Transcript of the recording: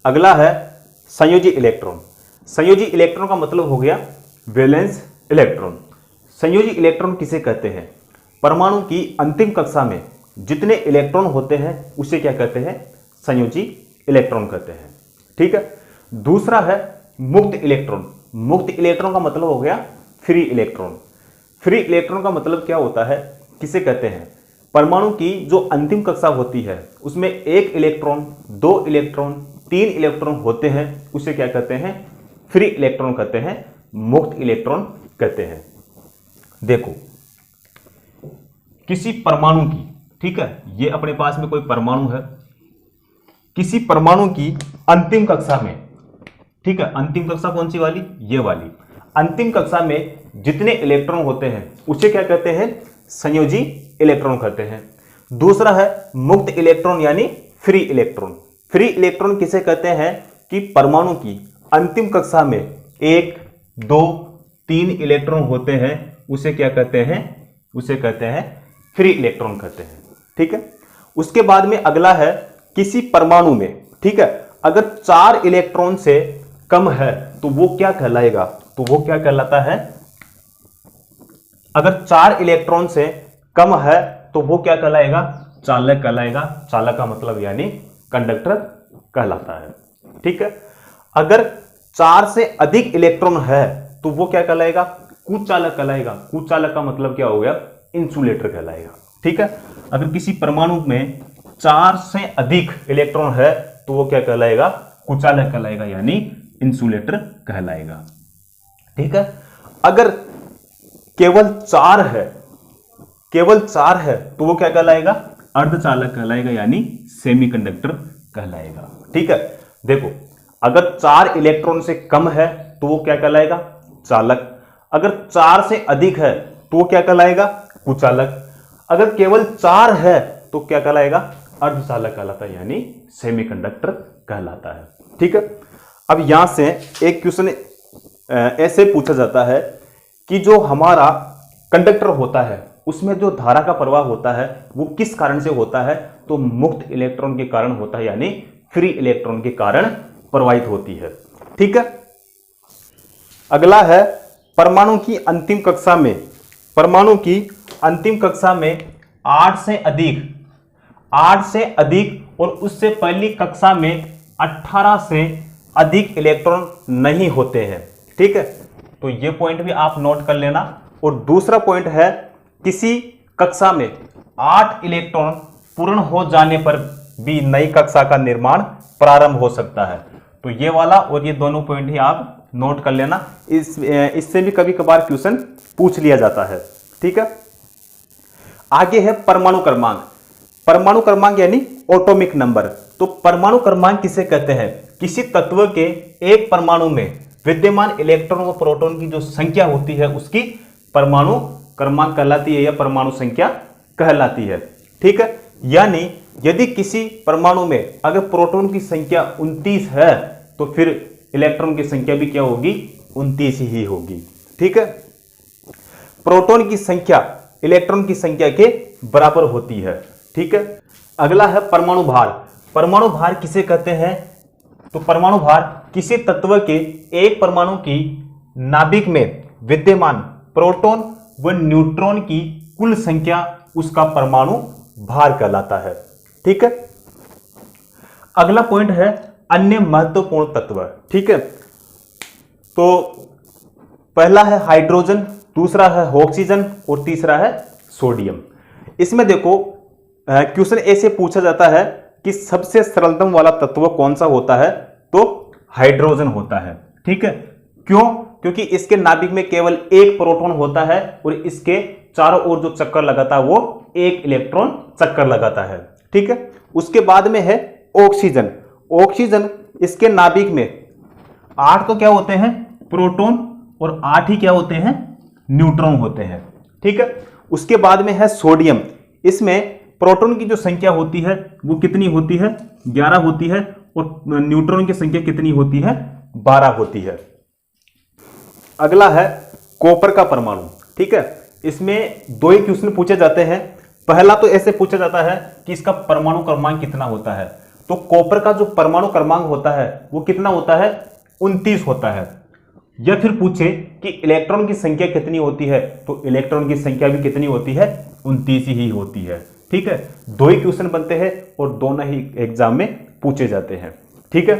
अगला है संयोजी इलेक्ट्रॉन। संयोजी इलेक्ट्रॉन का मतलब हो गया वैलेंस इलेक्ट्रॉन। संयोजी इलेक्ट्रॉन किसे कहते हैं? परमाणु की अंतिम कक्षा में जितने इलेक्ट्रॉन होते हैं उसे क्या कहते हैं? संयोजी इलेक्ट्रॉन कहते हैं। ठीक है। दूसरा है मुक्त इलेक्ट्रॉन। मुक्त इलेक्ट्रॉन का मतलब हो गया फ्री इलेक्ट्रॉन। फ्री इलेक्ट्रॉन का मतलब क्या होता है? किसे कहते हैं? परमाणु की जो अंतिम कक्षा होती है उसमें एक इलेक्ट्रॉन, दो इलेक्ट्रॉन, तीन इलेक्ट्रॉन होते हैं, उसे क्या कहते हैं? फ्री इलेक्ट्रॉन कहते हैं, मुक्त इलेक्ट्रॉन कहते हैं। देखो किसी परमाणु की, ठीक है, ये अपने पास में कोई परमाणु है, किसी परमाणु की अंतिम कक्षा में, ठीक है, अंतिम कक्षा कौन सी वाली? ये वाली। अंतिम कक्षा में जितने इलेक्ट्रॉन होते हैं उसे क्या कहते हैं? संयोजी इलेक्ट्रॉन कहते हैं। दूसरा है मुक्त इलेक्ट्रॉन यानी फ्री इलेक्ट्रॉन। फ्री इलेक्ट्रॉन किसे कहते हैं? कि परमाणु की अंतिम कक्षा में एक, दो, तीन इलेक्ट्रॉन होते हैं, उसे क्या कहते हैं? उसे कहते हैं फ्री इलेक्ट्रॉन कहते हैं। ठीक है। उसके बाद में अगला है किसी परमाणु में, ठीक है, अगर 4 इलेक्ट्रॉन से कम है तो वो क्या कहलाएगा? तो वो क्या कहलाता है? अगर 4 इलेक्ट्रॉन से कम है तो वो क्या कहलाएगा? चालक कहलाएगा। चालक का मतलब यानी कंडक्टर कहलाता है। ठीक है। अगर 4 से अधिक इलेक्ट्रॉन है तो वो क्या कहलाएगा? कुचालक कहलाएगा। कुचालक का मतलब क्या हो गया? इंसुलेटर कहलाएगा। ठीक है। अगर किसी परमाणु में 4 से अधिक इलेक्ट्रॉन है तो वो क्या कहलाएगा? कुचालक कहलाएगा यानी इंसुलेटर कहलाएगा। ठीक है। अगर केवल 4 है, केवल 4 है तो वो क्या कहलाएगा? अर्धचालक कहलाएगा यानी सेमीकंडक्टर कहलाएगा। ठीक है। देखो अगर 4 इलेक्ट्रॉन से कम है तो वो क्या कहलाएगा? चालक। अगर 4 से अधिक है तो वो क्या कहलाएगा? कुचालक। अगर केवल 4 है तो क्या कहलाएगा? अर्धचालक कहलाता है यानी सेमीकंडक्टर कहलाता है। ठीक है। अब यहां से एक क्वेश्चन ऐसे पूछा जाता है कि जो हमारा कंडक्टर होता है उसमें जो धारा का प्रवाह होता है वो किस कारण से होता है? तो मुक्त इलेक्ट्रॉन के कारण होता है यानी फ्री इलेक्ट्रॉन के कारण प्रवाहित होती है। ठीक है। अगला है परमाणु की अंतिम कक्षा में, परमाणु की अंतिम कक्षा में 8 से अधिक और उससे पहली कक्षा में 18 से अधिक इलेक्ट्रॉन नहीं होते हैं। ठीक है। तो ये पॉइंट भी आप नोट कर लेना। और दूसरा पॉइंट है किसी कक्षा में 8 इलेक्ट्रॉन पूर्ण हो जाने पर भी नई कक्षा का निर्माण प्रारंभ हो सकता है। तो ये वाला और ये दोनों पॉइंट ही आप नोट कर लेना। इससे भी कभी कभार क्वेश्चन पूछ लिया जाता है। ठीक है। आगे है परमाणु क्रमांक। परमाणु क्रमांक यानी एटॉमिक नंबर। तो परमाणु क्रमांक किसे कहते हैं? किसी तत्व के एक परमाणु में विद्यमान इलेक्ट्रॉन व प्रोटॉन की जो संख्या होती है उसकी परमाणु क्रमांक कहलाती है या परमाणु संख्या कहलाती है। ठीक है। यानी यदि किसी परमाणु में अगर प्रोटॉन की संख्या 29 है तो फिर इलेक्ट्रॉन की संख्या भी क्या होगी? 29 ही होगी। ठीक है। प्रोटॉन की संख्या इलेक्ट्रॉन की संख्या के बराबर होती है। ठीक है। अगला है परमाणु भार। परमाणु भार किसे कहते हैं? तो परमाणु भार किसी तत्व के एक परमाणु की नाभिक में विद्यमान प्रोटॉन व न्यूट्रॉन की कुल संख्या उसका परमाणु भार कहलाता है। ठीक है। अगला पॉइंट है अन्य महत्वपूर्ण तत्व। ठीक है। तो पहला है हाइड्रोजन, दूसरा है ऑक्सीजन और तीसरा है सोडियम। इसमें देखो क्वेश्चन ऐसे पूछा जाता है कि सबसे सरलतम वाला तत्व कौन सा होता है? तो हाइड्रोजन होता है। ठीक है। क्यों? क्योंकि इसके नाभिक में केवल एक प्रोटॉन होता है और इसके चारों ओर जो चक्कर लगाता है वो एक इलेक्ट्रॉन चक्कर लगाता है। ठीक है। उसके बाद में है ऑक्सीजन। ऑक्सीजन इसके नाभिक में 8 तो क्या होते हैं? प्रोटॉन और 8 ही क्या होते हैं? न्यूट्रॉन होते हैं। ठीक है। उसके बाद में है सोडियम। इसमें प्रोटॉन की जो संख्या होती है वो कितनी होती है? 11 होती है और न्यूट्रॉन की संख्या कितनी होती है? 12 होती है। अगला है कॉपर का परमाणु। ठीक है। इसमें 2 ही क्वेश्चन पूछे जाते हैं। पहला तो ऐसे पूछा जाता है कि इसका परमाणु क्रमांक कितना होता है। तो कॉपर का जो परमाणु क्रमांक होता है वो कितना होता है, 29 होता है। या फिर पूछे कि इलेक्ट्रॉन की संख्या कितनी होती है, तो इलेक्ट्रॉन की संख्या भी कितनी होती है, 29 ही होती है। ठीक है, 2 ही क्वेश्चन बनते हैं और दोनों ही एग्जाम में पूछे जाते हैं। ठीक है।